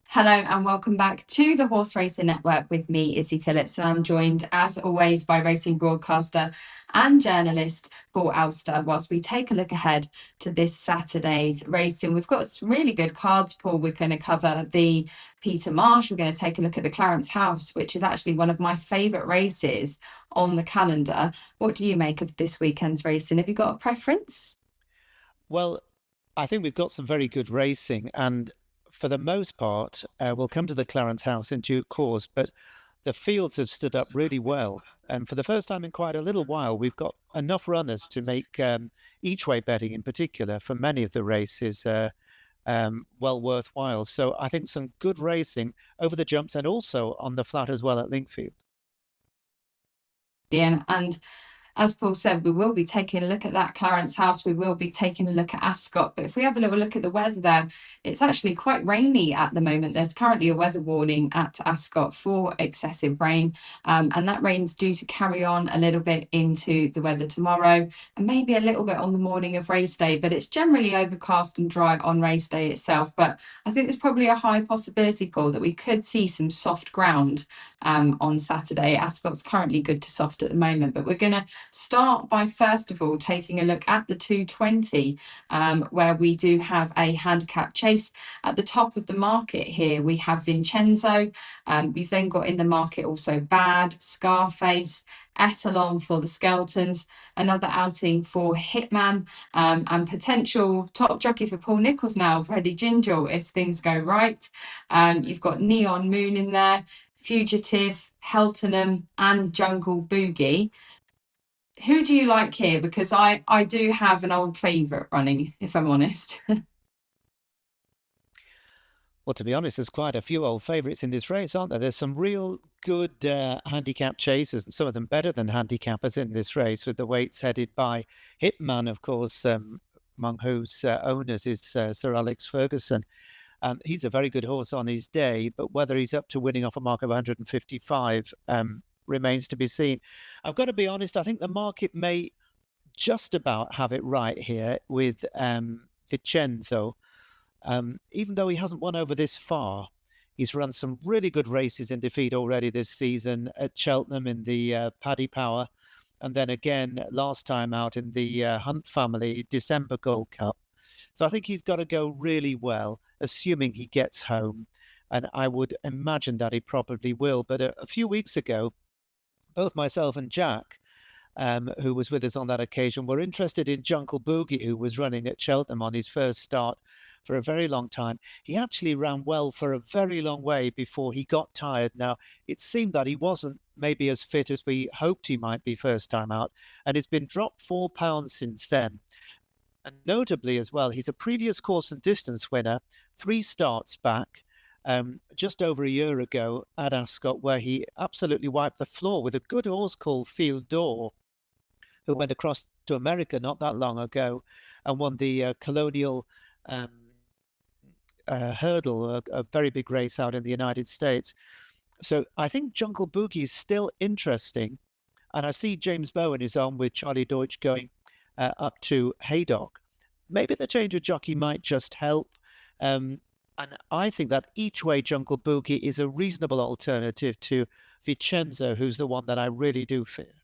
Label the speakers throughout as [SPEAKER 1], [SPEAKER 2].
[SPEAKER 1] Hello and welcome back to the Horse Racing Network with me, Izzy Phillips, and I'm joined as always by racing broadcaster and journalist Paul Alster. Whilst we take a look ahead to this Saturday's racing, we've got some really good cards, Paul. We're going to cover the Peter Marsh. We're going to take a look at the Clarence House, which is actually one of my favourite races on the calendar. What do you make of this weekend's racing? Have you got a preference?
[SPEAKER 2] Well, I think we've got some very good racing, and for the most part, we'll come to the Clarence House in due course, but the fields have stood up really well. And for the first time in quite a little while, we've got enough runners to make each way betting in particular for many of the races well worthwhile. So I think some good racing over the jumps and also on the flat as well at Linkfield.
[SPEAKER 1] Yeah, and as Paul said, we will be taking a look at that Clarence House. We will be taking a look at Ascot. But if we have a little look at the weather there, it's actually quite rainy at the moment. There's currently a weather warning at Ascot for excessive rain. And that rain's due to carry on a little bit into the weather tomorrow and maybe a little bit on the morning of race day. But it's generally overcast and dry on race day itself. But I think there's probably a high possibility, Paul, that we could see some soft ground on Saturday. Ascot's currently good to soft at the moment, but we're going to start by first of all taking a look at the 220, where we do have a handicap chase at the top of the market here. We have Vincenzo. We've then got in the market also Bad, Scarface, Etalon for the Skeletons, another outing for Hitman, and potential top jockey for Paul Nicholls now, Freddie Ginger, if things go right. You've got Neon Moon in there, Fugitive, Heltenham, and Jungle Boogie. Who do you like here? Because I do have an old favourite running, if I'm honest.
[SPEAKER 2] Well, to be honest, there's quite a few old favourites in this race, aren't there? There's some real good handicap chasers, and some of them better than handicappers in this race, with the weights headed by Hitman, of course, among whose owners is Sir Alex Ferguson. He's a very good horse on his day, but whether he's up to winning off a mark of 155 remains to be seen. I've got to be honest, I think the market may just about have it right here with Vincenzo. Even though he hasn't won over this far, he's run some really good races in defeat already this season at Cheltenham in the Paddy Power, and then again last time out in the Hunt Family December Gold Cup. So I think he's got to go really well, assuming he gets home. And I would imagine that he probably will. But a few weeks ago, both myself and Jack, who was with us on that occasion, were interested in Jungle Boogie, who was running at Cheltenham on his first start for a very long time. He actually ran well for a very long way before he got tired. Now, it seemed that he wasn't maybe as fit as we hoped he might be first time out, and it's been dropped 4 pounds since then. And notably as well, he's a previous course and distance winner, 3 starts back, just over a year ago at Ascot, where he absolutely wiped the floor with a good horse called Field Door, who went across to America not that long ago and won the Colonial Hurdle, a very big race out in the United States. So I think Jungle Boogie is still interesting. And I see James Bowen is on with Charlie Deutsch going up to Haydock. Maybe the change of jockey might just help. And I think that each way Jungle Boogie is a reasonable alternative to Vincenzo, who's the one that I really do fear.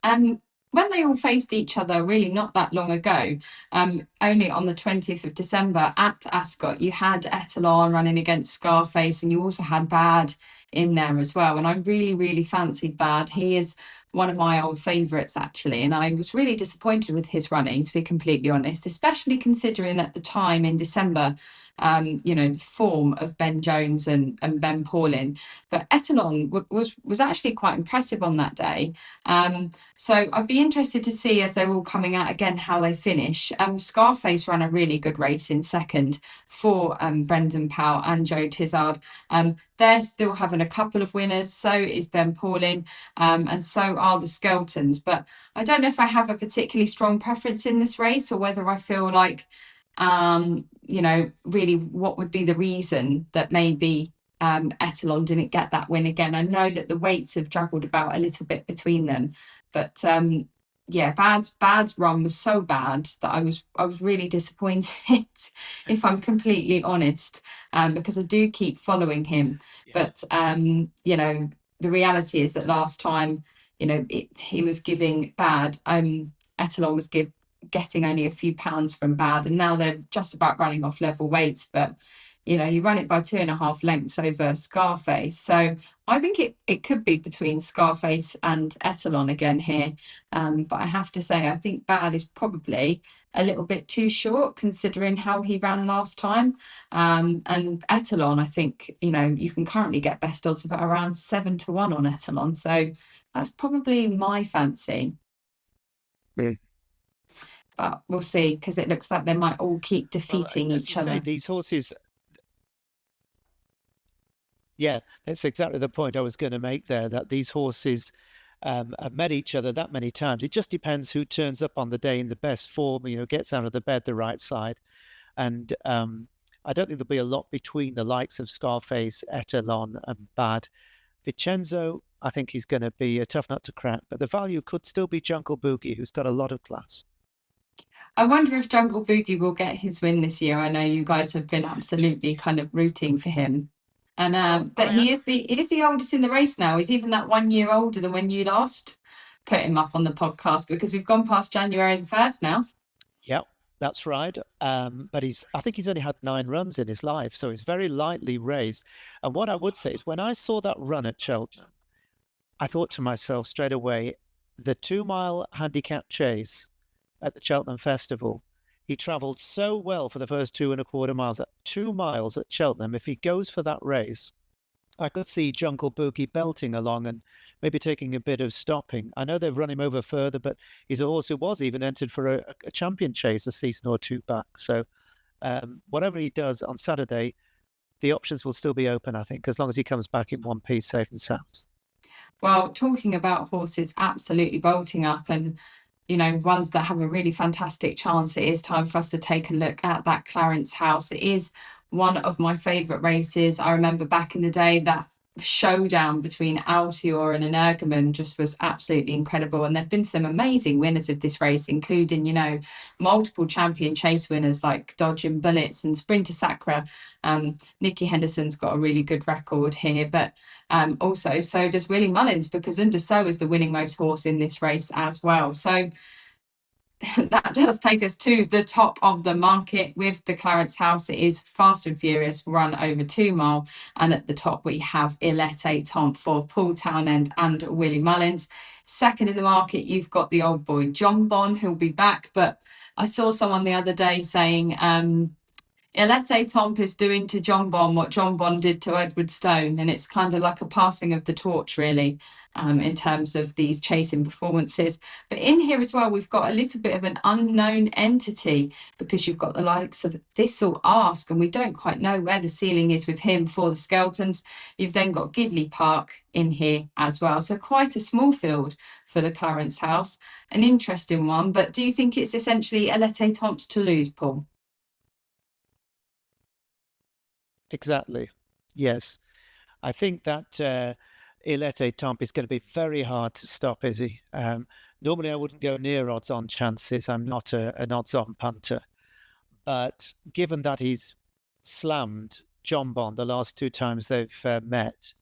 [SPEAKER 1] When they all faced each other really not that long ago, only on the 20th of December at Ascot, you had Etalon running against Scarface, and you also had Bad in there as well. And I really, really fancied Bad. He is one of my old favourites, actually. And I was really disappointed with his running, to be completely honest, especially considering at the time in December, the form of Ben Jones and Ben Paulin. But Etalon was actually quite impressive on that day. So I'd be interested to see as they're all coming out again how they finish. Scarface ran a really good race in second for Brendan Powell and Joe Tizard. They're still having a couple of winners. So is Ben Paulin, and so are the Skeltons. But I don't know if I have a particularly strong preference in this race, or whether I feel like, really what would be the reason that maybe Etalon didn't get that win again. I know that the weights have juggled about a little bit between them, but yeah, Bad's run was so bad that I was really disappointed, if I'm completely honest, because I do keep following him.
[SPEAKER 2] Yeah.
[SPEAKER 1] But the reality is that last time, he was giving Bad, Etalon was getting only a few pounds from Bad, and now they're just about running off level weights. But you run it by 2.5 lengths over Scarface. So I think it could be between Scarface and Etalon again here. But I have to say, I think Bad is probably a little bit too short considering how he ran last time. And Etalon, I think, you can currently get best odds of around 7-1 on Etalon. So that's probably my fancy.
[SPEAKER 2] Mm.
[SPEAKER 1] But we'll see, because it looks like they might all keep
[SPEAKER 2] Well,
[SPEAKER 1] defeating
[SPEAKER 2] as you
[SPEAKER 1] each
[SPEAKER 2] say,
[SPEAKER 1] other.
[SPEAKER 2] these horses, yeah, that's exactly the point I was going to make there, that these horses have met each other that many times. It just depends who turns up on the day in the best form, gets out of the bed the right side. And I don't think there'll be a lot between the likes of Scarface, Etalon, and Bad. Vincenzo, I think he's going to be a tough nut to crack, but the value could still be Jungle Boogie, who's got a lot of class.
[SPEAKER 1] I wonder if Jungle Boogie will get his win this year. I know you guys have been absolutely kind of rooting for him. And
[SPEAKER 2] Well,
[SPEAKER 1] but he is the oldest in the race now. He's even that 1 year older than when you last put him up on the podcast, because we've gone past January the 1st now.
[SPEAKER 2] yeah, that's right. But I think he's only had 9 runs in his life, so he's very lightly raised. And what I would say is when I saw that run at Cheltenham, I thought to myself straight away, the 2 mile handicap chase at the Cheltenham Festival, he travelled so well for the first 2.25 miles. At 2 miles at Cheltenham, if he goes for that race, I could see Jungle Boogie belting along and maybe taking a bit of stopping. I know they've run him over further, but he's a horse who was even entered for a champion chase a season or two back. So whatever he does on Saturday, the options will still be open, I think, as long as he comes back in one piece, safe and sound.
[SPEAKER 1] Well, talking about horses absolutely bolting up, and ones that have a really fantastic chance, it is time for us to take a look at that Clarence House. It is one of my favourite races. I remember back in the day, that showdown between Altior and Energumen just was absolutely incredible. And there've been some amazing winners of this race, including, multiple champion chase winners like Dodging Bullets and Sprinter Sacra. Nikki Henderson's got a really good record here, but also so does Willie Mullins, because Underso is the winning most horse in this race as well. So that does take us to the top of the market with the Clarence House. It is Fast and Furious, run over 2 mile. And at the top, we have Ilete Tomp for Paul Townend and Willie Mullins. Second in the market, you've got the old boy John Bon, who'll be back. But I saw someone the other day saying, Ilete Tomp is doing to John Bon what John Bon did to Edward Stone, and it's kind of like a passing of the torch, really, in terms of these chasing performances. But in here as well, we've got a little bit of an unknown entity, because you've got the likes of Thistle Ask, and we don't quite know where the ceiling is with him for the Skeltons. You've then got Gidley Park in here as well, so quite a small field for the Clarence House. An interesting one, but do you think it's essentially Ilete Tomp's to lose, Paul?
[SPEAKER 2] Exactly. Yes. I think that Ilete Tomp is going to be very hard to stop, is he? Normally, I wouldn't go near odds-on chances. I'm not an odds-on punter. But given that he's slammed John Bond the last 2 times they've met,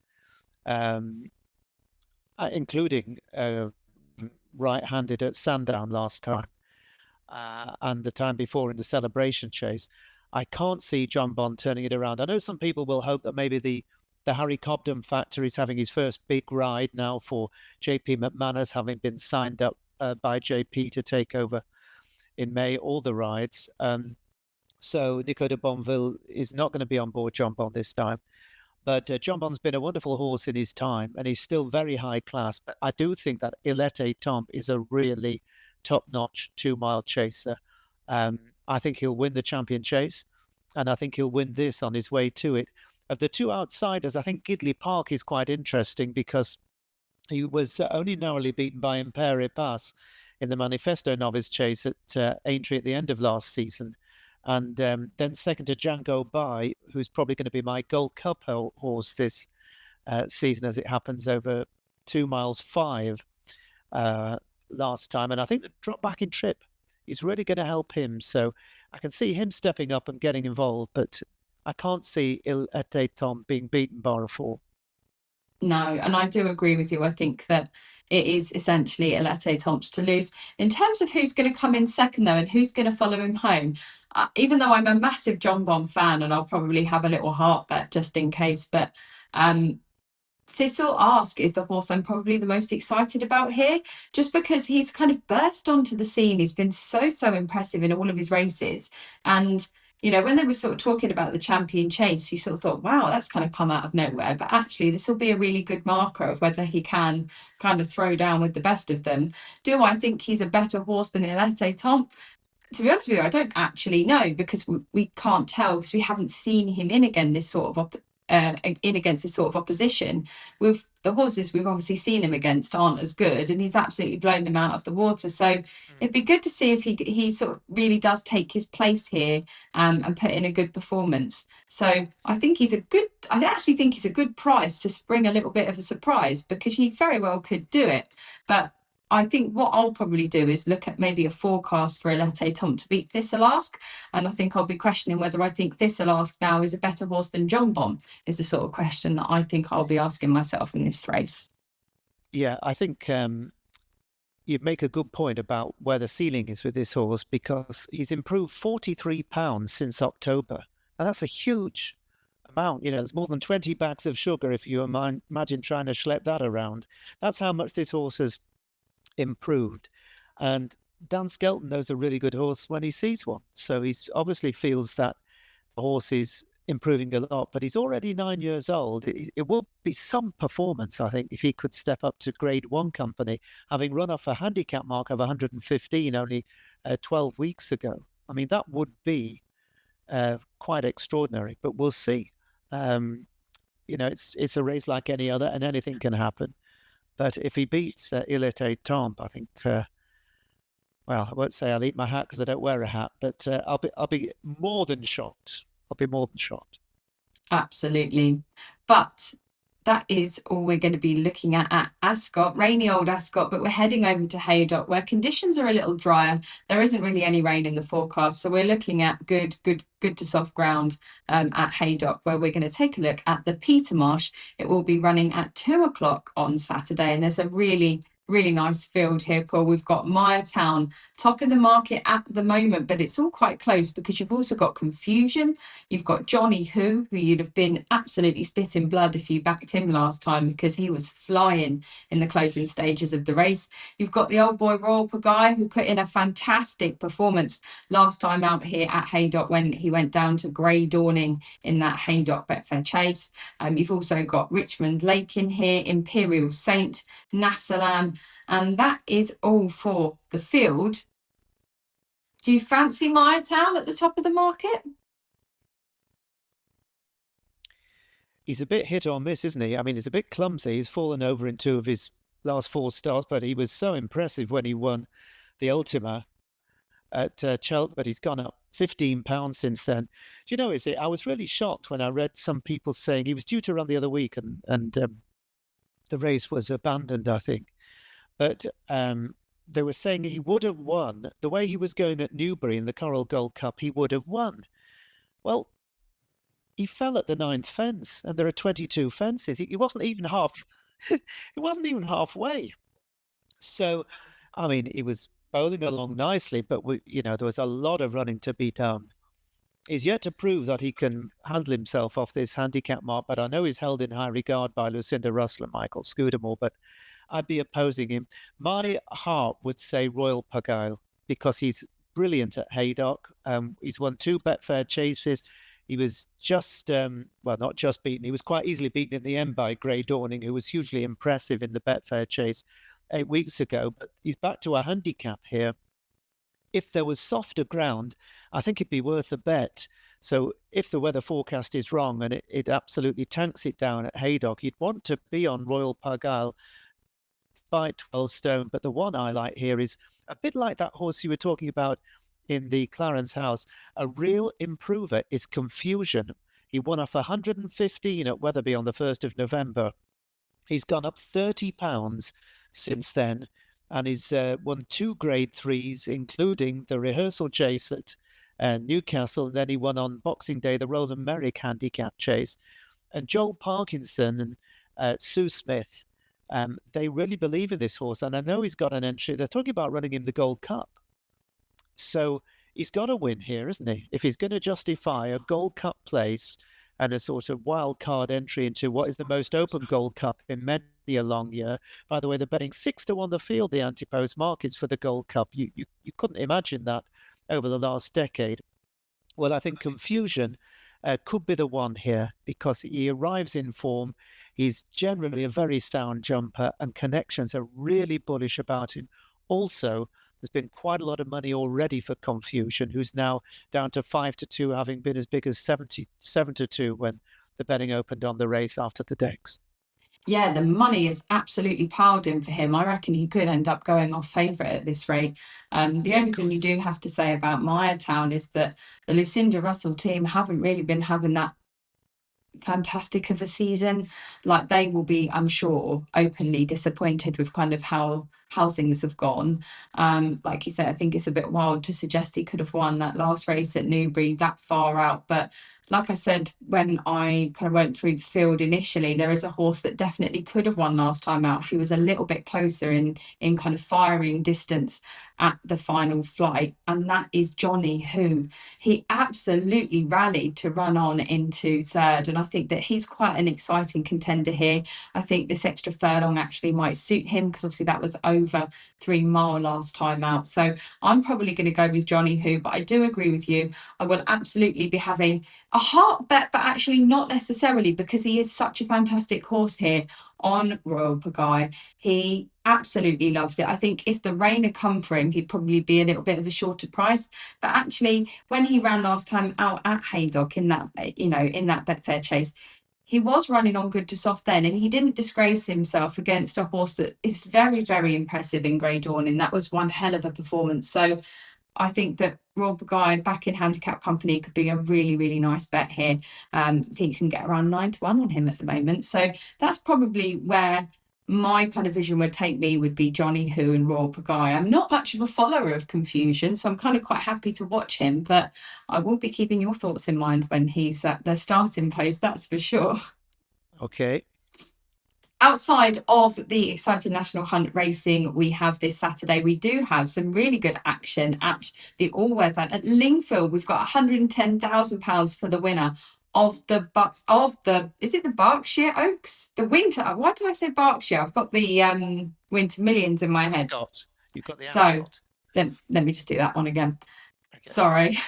[SPEAKER 2] including right-handed at Sandown last time, and the time before in the celebration chase, I can't see John Bond turning it around. I know some people will hope that maybe the Harry Cobden factor is having his first big ride now for JP McManus, having been signed up by JP to take over in May all the rides. So Nico de Bonville is not going to be on board John Bond this time. But John Bond's been a wonderful horse in his time, and he's still very high class. But I do think that Ilete Tomp is a really top-notch 2 mile chaser. I think he'll win the champion chase, and I think he'll win this on his way to it. Of the two outsiders, I think Gidley Park is quite interesting, because he was only narrowly beaten by Impere Pass in the Manifesto Novice Chase at Aintree at the end of last season. And then second to Django By, who's probably going to be my Gold Cup horse this season, as it happens, over 2 miles 5. last time, and I think the drop back in trip is really going to help him. So I can see him stepping up and getting involved, but I can't see Il Ete Tom being beaten by a 4.
[SPEAKER 1] No, and I do agree with you. I think that it is essentially Alette Tomps to lose. In terms of who's going to come in second, though, and who's going to follow him home, even though I'm a massive John Bon fan, and I'll probably have a little heart bet just in case, but Thistle Ask is the horse I'm probably the most excited about here, just because he's kind of burst onto the scene. He's been so impressive in all of his races. And, you know, when they were sort of talking about the champion chase, you sort of thought, wow, that's kind of come out of nowhere. But actually, this will be a really good marker of whether he can kind of throw down with the best of them. Do I think he's a better horse than Ilete Tom? To be honest with you, I don't actually know because we can't tell because we haven't seen him in again this sort of in against this sort of opposition. With the horses we've obviously seen him against aren't as good, and he's absolutely blown them out of the water. So it'd be good to see if he sort of really does take his place here and put in a good performance. So I think he's a good. I actually think he's a good price to spring a little bit of a surprise because he very well could do it, but. I think what I'll probably do is look at maybe a forecast for Alette Tom to beat Thistle Ask. And I think I'll be questioning whether I think Thistle Ask now is a better horse than John Bon, is the sort of question that I think I'll be asking myself in this race.
[SPEAKER 2] Yeah, I think you'd make a good point about where the ceiling is with this horse because he's improved 43 pounds since October. And that's a huge amount. You know, there's more than 20 bags of sugar if you imagine trying to schlep that around. That's how much this horse has improved. And Dan Skelton knows a really good horse when he sees one. So he obviously feels that the horse is improving a lot, but he's already 9 years old. It will be some performance, I think, if he could step up to Grade 1 company, having run off a handicap mark of 115 only 12 weeks ago. I mean, that would be quite extraordinary, but we'll see. You know, it's a race like any other and anything can happen. But if he beats Ilete Tomp, I think, well, I won't say I'll eat my hat because I don't wear a hat, but I'll be more than shocked. I'll be more than shocked.
[SPEAKER 1] Absolutely. But that is all we're going to be looking at Ascot, rainy old Ascot, but we're heading over to Haydock where conditions are a little drier. There isn't really any rain in the forecast. So we're looking at good to soft ground at Haydock, where we're going to take a look at the Peter Marsh. It will be running at 2 o'clock on Saturday. And there's a really nice field here, Paul. We've got Town top of the market at the moment, but it's all quite close because you've also got Confusion. You've got Johnny who you'd have been absolutely spitting blood if you backed him last time because he was flying in the closing stages of the race. You've got the old boy Royal Pagaille who put in a fantastic performance last time out here at Haydock when he went down to Grey Dawning in that Haydock Betfair Chase. You've also got Richmond Lake in here, Imperial Saint, Nassalam, and that is all for the field. Do you fancy Town at the top of the market?
[SPEAKER 2] He's a bit hit or miss, isn't he? I mean, he's a bit clumsy. He's fallen over in 2 of his last 4 starts, but he was so impressive when he won the Ultima at Cheltenham, but he's gone up 15 pounds since then. Do you know, is it? I was really shocked when I read some people saying he was due to run the other week and the race was abandoned, I think. But they were saying he would have won. The way he was going at Newbury in the Coral Gold Cup, he would have won. Well, he fell at the 9th fence, and there are 22 fences. He wasn't even it wasn't even halfway. So, I mean, he was bowling along nicely, but there was a lot of running to be done. He's yet to prove that he can handle himself off this handicap mark, but I know he's held in high regard by Lucinda Russell and Michael Scudamore, but I'd be opposing him. My heart would say Royal Pagaille because he's brilliant at Haydock. He's won 2 Betfair chases. He was just, not just beaten. He was quite easily beaten in the end by Grey Dawning, who was hugely impressive in the Betfair chase 8 weeks ago. But he's back to a handicap here. If there was softer ground, I think it'd be worth a bet. So if the weather forecast is wrong and it absolutely tanks it down at Haydock, you'd want to be on Royal Pagaille by 12 stone. But the one I like here is a bit like that horse you were talking about in the Clarence house. A real improver is Confusion. He won off 115 at Wetherby on the 1st of November. He's gone up 30 pounds since then. and he's won 2 Grade 3s, including the rehearsal chase at Newcastle. And then he won on Boxing Day the Roland Merrick handicap chase. And Joel Parkinson and Sue Smith, they really believe in this horse. And I know he's got an entry. They're talking about running him the Gold Cup. So he's got to win here, isn't he? If he's going to justify a Gold Cup place and a sort of wild card entry into what is the most open Gold Cup in many a long year. By the way, they're betting 6-1 the field, the anti-post markets for the Gold Cup. You couldn't imagine that over the last decade. Well, I think Confusion could be the one here because he arrives in form. He's generally a very sound jumper, and connections are really bullish about him. Also, there's been quite a lot of money already for Confusion, who's now down to 5-2, having been as big as 7-2 when the betting opened on the race after the decks.
[SPEAKER 1] Yeah, the money is absolutely piled in for him. I reckon he could end up going off favourite at this rate. The only thing you do have to say about Maya Town is that the Lucinda Russell team haven't really been having that fantastic of a season. Like, they will be, I'm sure, openly disappointed with kind of how things have gone. Like you said, I think it's a bit wild to suggest he could have won that last race at Newbury that far out, but like I said, when I kind of went through the field initially, there is a horse that definitely could have won last time out. He was a little bit closer in kind of firing distance at the final flight, and that is Johnny Who. He absolutely rallied to run on into third, and I think that he's quite an exciting contender here. I think this extra furlong actually might suit him because obviously that was over 3 mile last time out. So I'm probably going to go with Johnny Who, but I do agree with you. I will absolutely be having a heart bet, but actually not necessarily, because he is such a fantastic horse here on Royal Pagaille. He absolutely loves it. I think if the rain had come for him, he'd probably be a little bit of a shorter price. But actually, when he ran last time out at Haydock in that, in that Betfair chase, he was running on good to soft then, and he didn't disgrace himself against a horse that is very, very impressive in Grey Dawn, and that was one hell of a performance. So I think that Royal Pagaille back in handicap company could be a really, really nice bet here. I think you can get around 9-1 on him at the moment. So that's probably where my kind of vision would take me, would be Johnny Who and Royal Pagaille. I'm not much of a follower of Confusion, so I'm kind of quite happy to watch him, but I will be keeping your thoughts in mind when he's at the starting place, that's for sure.
[SPEAKER 2] Okay.
[SPEAKER 1] Outside of the exciting National Hunt racing we have this Saturday, we do have some really good action at the all-weather at Lingfield. We've got £110,000 for the winner of the is it the Berkshire Oaks? The winter. Why did I say Berkshire? I've got the Winter Millions in my head.
[SPEAKER 2] Ascot. You've got the
[SPEAKER 1] So
[SPEAKER 2] Ascot.
[SPEAKER 1] let me just do that one again.
[SPEAKER 2] Okay.
[SPEAKER 1] Sorry.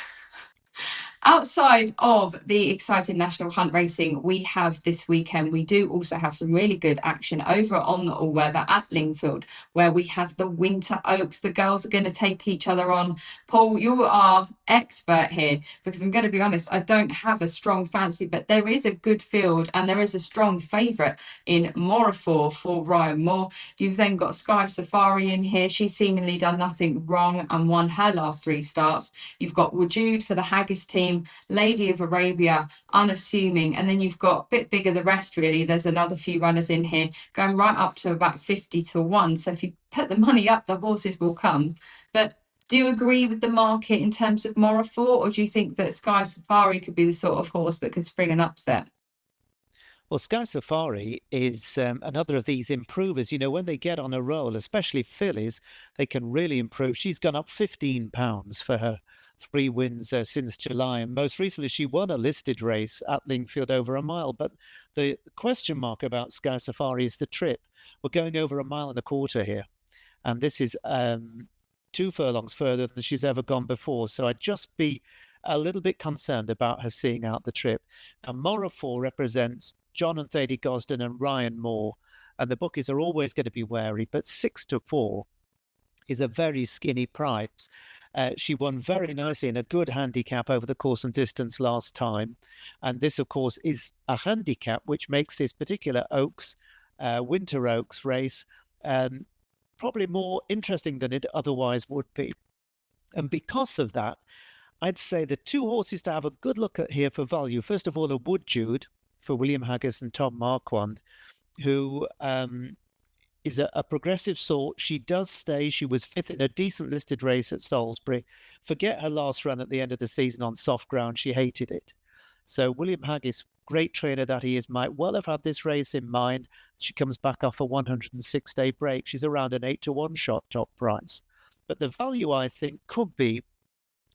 [SPEAKER 1] Outside of the exciting National Hunt racing we have this weekend, we do also have some really good action over on the all-weather at Lingfield, where we have the Winter Oaks. The girls are going to take each other on. Paul, you are expert here, because I'm going to be honest, I don't have a strong fancy, but there is a good field and there is a strong favourite in Morafor for Ryan Moore. You've then got Sky Safari in here. She's seemingly done nothing wrong and won her last 3 starts. You've got Wujud for the Haggis team, Lady of Arabia, Unassuming, and then you've got a bit bigger the rest really. There's another few runners in here going right up to about 50-1. So if you put the money up, the horses will come. But do you agree with the market in terms of Morafor, or do you think that Sky Safari could be the sort of horse that could spring an upset?
[SPEAKER 2] Well, Sky Safari is another of these improvers. You know, when they get on a roll, especially fillies, they can really improve. She's gone up £15 for her 3 wins since July. And most recently, she won a listed race at Lingfield over a mile. But the question mark about Sky Safari is the trip. We're going over a mile and a quarter here. And this is 2 furlongs further than she's ever gone before. So I'd just be a little bit concerned about her seeing out the trip. And Morafor represents John and Thady Gosden and Ryan Moore, and the bookies are always going to be wary, but 6-4 is a very skinny price. She won very nicely in a good handicap over the course and distance last time, and this of course is a handicap, which makes this particular Winter Oaks race probably more interesting than it otherwise would be. And because of that, I'd say the 2 horses to have a good look at here for value, first of all, a Wood Jude for William Haggis and Tom Marquand, who is a progressive sort. She does stay. She was fifth in a decent listed race at Salisbury. Forget her last run at the end of the season on soft ground. She hated it. So William Haggis, great trainer that he is, might well have had this race in mind. She comes back off a 106-day break. She's around an 8-1 shot top price. But the value, I think, could be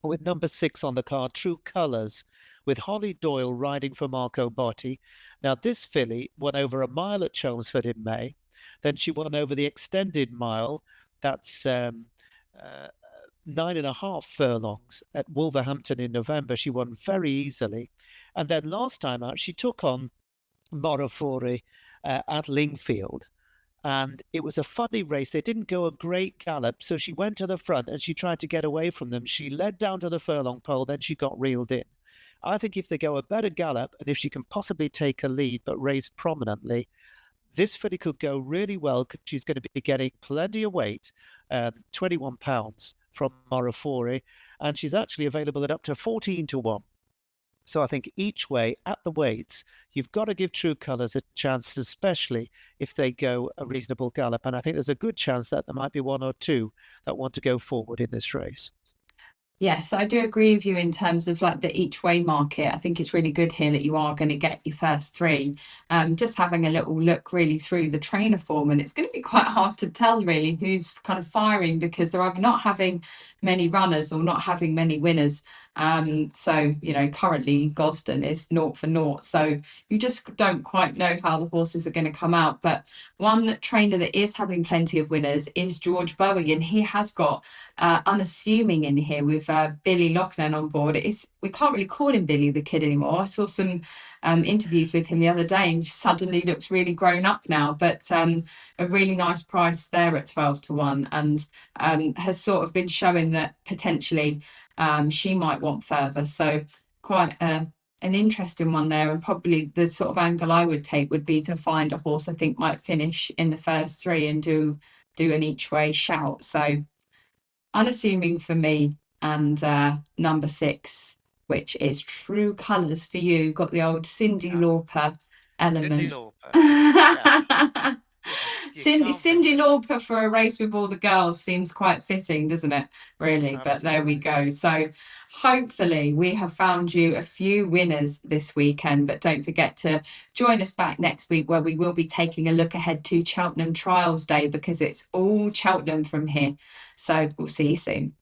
[SPEAKER 2] with number 6 on the card, True Colours, with Holly Doyle riding for Marco Botti. Now, this filly won over a mile at Chelmsford in May. Then she won over the extended mile. That's 9.5 furlongs at Wolverhampton in November. She won very easily. And then last time out, she took on Morafori at Lingfield. And it was a funny race. They didn't go a great gallop. So she went to the front and she tried to get away from them. She led down to the furlong pole. Then she got reeled in. I think if they go a better gallop and if she can possibly take a lead but race prominently, this filly could go really well because she's going to be getting plenty of weight, £21 from Morafori, and she's actually available at up to 14-1. So I think each way at the weights, you've got to give True Colours a chance, especially if they go a reasonable gallop. And I think there's a good chance that there might be one or two that want to go forward in this race.
[SPEAKER 1] Yes, I do agree with you in terms of like the each way market. I think it's really good here that you are going to get your first three. Just having a little look really through the trainer form, and it's going to be quite hard to tell really who's kind of firing because they're either not having many runners or not having many winners. So you know, currently Gosden is 0 for 0. So you just don't quite know how the horses are going to come out. But one trainer that is having plenty of winners is George Bowie, and he has got unassuming in here with Billy Loughlin on board. We can't really call him Billy the Kid anymore. I saw some interviews with him the other day, and suddenly looks really grown up now. But a really nice price there at 12-1, and has sort of been showing that potentially she might want further. So quite an interesting one there, and probably the sort of angle I would take would be to find a horse I think might finish in the first three and do an each way shout. So unassuming for me, and number 6, which is True Colours for you, got the old Cyndi Lauper
[SPEAKER 2] Cyndi
[SPEAKER 1] element.
[SPEAKER 2] Lauper. Yeah.
[SPEAKER 1] Cyndi Lauper for a race with all the girls seems quite fitting, doesn't it? Really, but there we go. So hopefully we have found you a few winners this weekend, but don't forget to join us back next week where we will be taking a look ahead to Cheltenham Trials Day because it's all Cheltenham from here. So we'll see you soon.